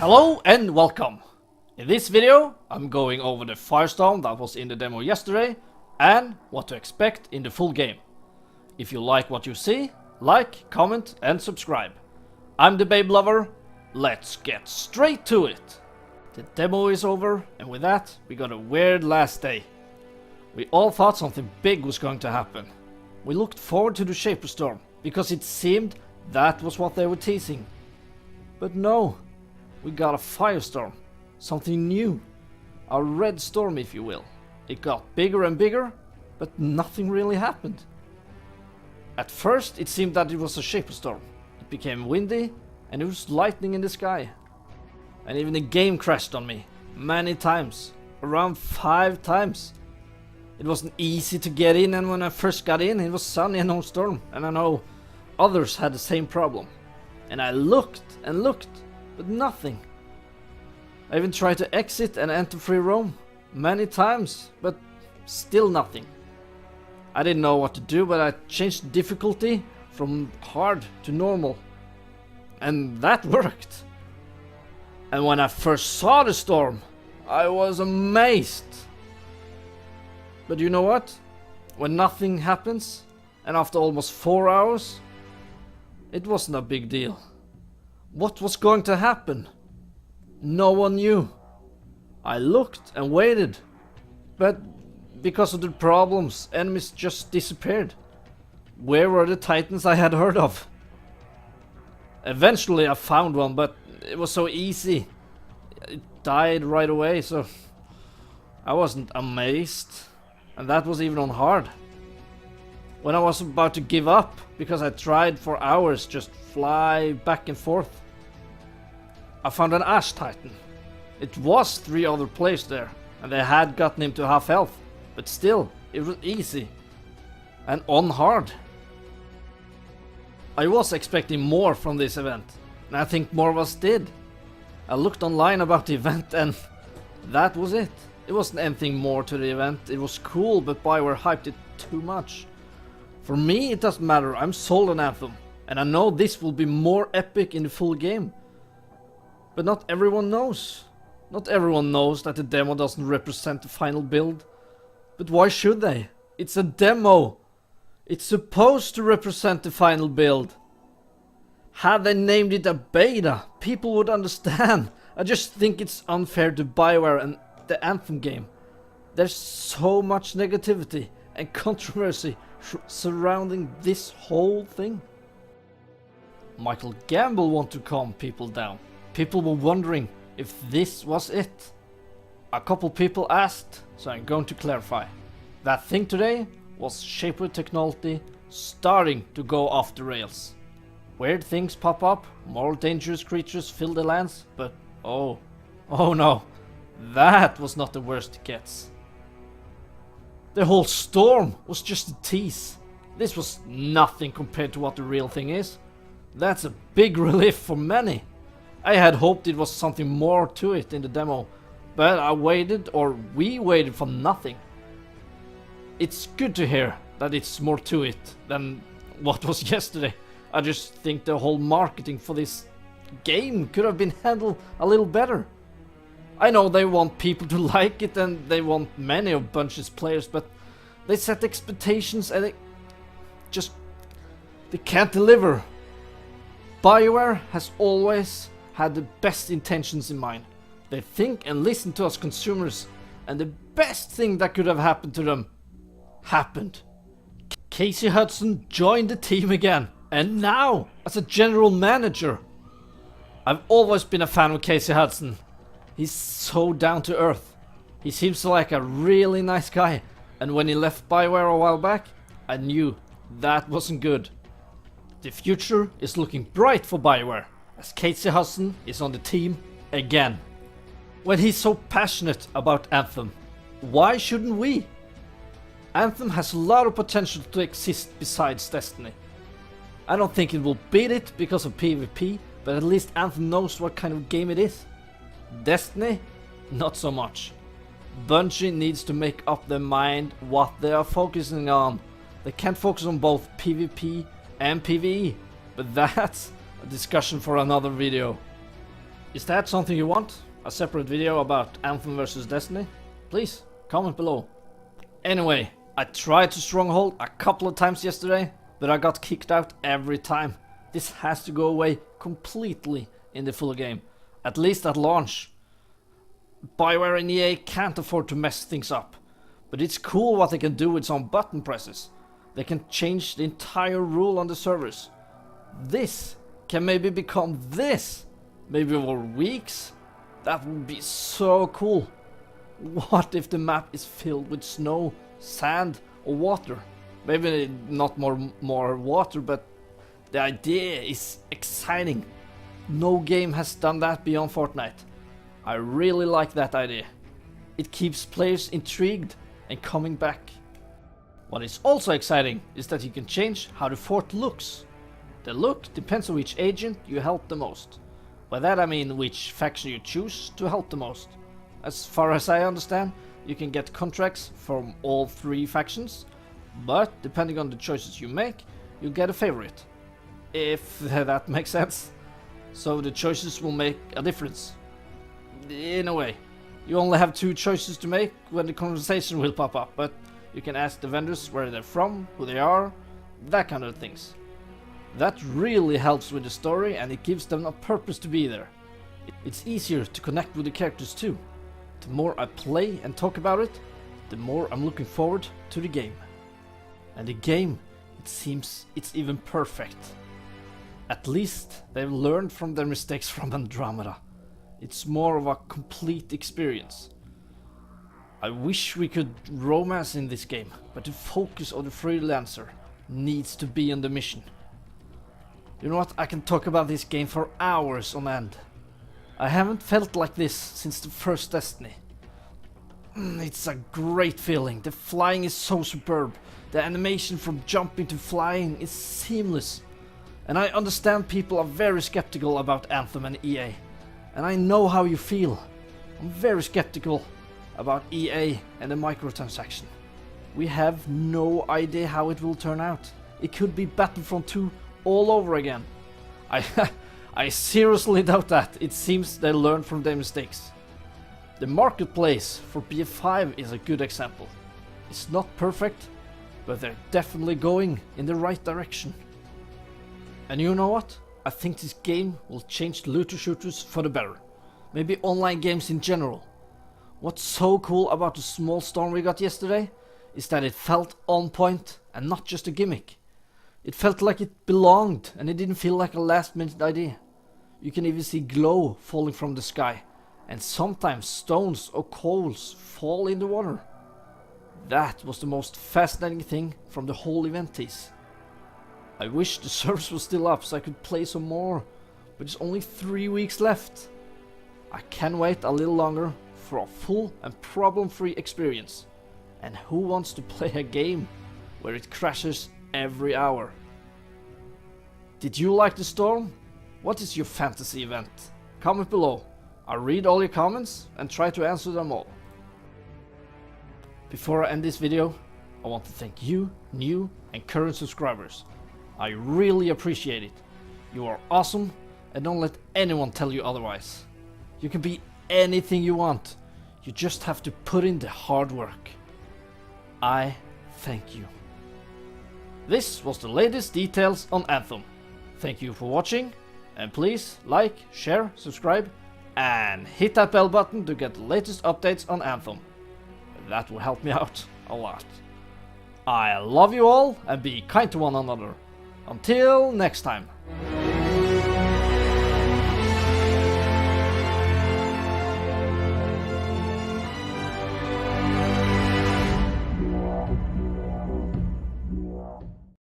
Hello and welcome! In this video I'm going over the Firestorm that was in the demo yesterday and what to expect in the full game. If you like what you see, like, comment and subscribe. I'm the Babe Lover, let's get straight to it! The demo is over and with that we got a weird last day. We all thought something big was going to happen. We looked forward to the Firestorm because it seemed that was what they were teasing. But no. We got a Firestorm, something new, a red storm if you will. It got bigger and bigger, but nothing really happened. At first it seemed that it was a Firestorm. It became windy and it was lightning in the sky. And even the game crashed on me, many times, around 5 times. It wasn't easy to get in, and when I first got in it was sunny and no storm, and I know others had the same problem. And I looked and looked, but nothing. I even tried to exit and enter free roam many times, but still nothing. I didn't know what to do, but I changed the difficulty from hard to normal. And that worked. And when I first saw the storm, I was amazed. But you know what? When nothing happens, and after almost 4 hours, it wasn't a big deal. What was going to happen? No one knew. I looked and waited, but because of the problems, enemies just disappeared. Where were the titans I had heard of? Eventually I found one, but it was so easy. It died right away, so I wasn't amazed. And that was even on hard. When I was about to give up, because I tried for hours just fly back and forth, I found an Ash Titan. It was 3 other players there, and they had gotten him to half health, but still, it was easy. And on hard. I was expecting more from this event, and I think more of us did. I looked online about the event and that was it. It wasn't anything more to the event. It was cool, but Bioware hyped it too much. For me, it doesn't matter. I'm sold on Anthem, and I know this will be more epic in the full game. But not everyone knows. Not everyone knows that the demo doesn't represent the final build. But why should they? It's a demo. It's supposed to represent the final build. Had they named it a beta, people would understand. I just think it's unfair to Bioware and the Anthem game. There's so much negativity and controversy surrounding this whole thing. Michael Gamble wanted to calm people down. People were wondering if this was it. A couple people asked, so I'm going to clarify. That thing today was Shaper technology starting to go off the rails. Weird things pop up, more dangerous creatures fill the lands, but oh no, that was not the worst it gets. The whole storm was just a tease. This was nothing compared to what the real thing is. That's a big relief for many. I had hoped it was something more to it in the demo, but I waited, or we waited, for nothing. It's good to hear that it's more to it than what was yesterday. I just think the whole marketing for this game could have been handled a little better. I know they want people to like it and they want many of Bunch's players, but they set expectations and they can't deliver. Bioware has always had the best intentions in mind. They think and listen to us consumers, and the best thing that could have happened to them happened. Casey Hudson joined the team again, and now as a general manager. I've always been a fan of Casey Hudson. He's so down to earth. He seems like a really nice guy, and when he left Bioware a while back, I knew that wasn't good. The future is looking bright for Bioware, as Casey Hudson is on the team again. When he's so passionate about Anthem, why shouldn't we? Anthem has a lot of potential to exist besides Destiny. I don't think it will beat it because of PvP, but at least Anthem knows what kind of game it is. Destiny? Not so much. Bungie needs to make up their mind what they are focusing on. They can't focus on both PvP and PvE, but that's a discussion for another video. Is that something you want? A separate video about Anthem versus Destiny? Please, comment below. Anyway, I tried to stronghold a couple of times yesterday, but I got kicked out every time. This has to go away completely in the full game, at least at launch. BioWare and EA can't afford to mess things up, but it's cool what they can do with some button presses. They can change the entire rule on the servers. This can maybe become this, maybe over weeks. That would be so cool. What if the map is filled with snow, sand or water? Maybe not more water, but the idea is exciting. No game has done that beyond Fortnite. I really like that idea. It keeps players intrigued and coming back. What is also exciting is that you can change how the fort looks. The look depends on which agent you help the most. By that I mean which faction you choose to help the most. As far as I understand, you can get contracts from all 3 factions, but depending on the choices you make, you'll get a favorite. If that makes sense. So the choices will make a difference. In a way. You only have 2 choices to make when the conversation will pop up, but you can ask the vendors where they're from, who they are, that kind of things. That really helps with the story and it gives them a purpose to be there. It's easier to connect with the characters too. The more I play and talk about it, the more I'm looking forward to the game. And the game, it seems it's even perfect. At least they've learned from their mistakes from Andromeda. It's more of a complete experience. I wish we could romance in this game, but the focus of the freelancer needs to be on the mission. You know what, I can talk about this game for hours on end. I haven't felt like this since the first Destiny. It's a great feeling, the flying is so superb, the animation from jumping to flying is seamless. And I understand people are very skeptical about Anthem and EA. And I know how you feel. I'm very skeptical about EA and the microtransaction. We have no idea how it will turn out. It could be Battlefront 2 all over again. I seriously doubt that. It seems they learned from their mistakes. The marketplace for BF5 is a good example. It's not perfect, but they're definitely going in the right direction. And you know what? I think this game will change looter shooters for the better. Maybe online games in general. What's so cool about the small storm we got yesterday is that it felt on point and not just a gimmick. It felt like it belonged and it didn't feel like a last minute idea. You can even see glow falling from the sky, and sometimes stones or coals fall in the water. That was the most fascinating thing from the whole event tease. I wish the servers were still up so I could play some more, but it's only 3 weeks left. I can wait a little longer for a full and problem-free experience. And who wants to play a game where it crashes every hour? Did you like the storm? What is your fantasy event? Comment below. I'll read all your comments and try to answer them all. Before I end this video, I want to thank you, new and current subscribers. I really appreciate it. You are awesome and don't let anyone tell you otherwise. You can be anything you want. You just have to put in the hard work. I thank you. This was the latest details on Anthem. Thank you for watching, and please like, share, subscribe and hit that bell button to get the latest updates on Anthem. That will help me out a lot. I love you all and be kind to one another. Until next time.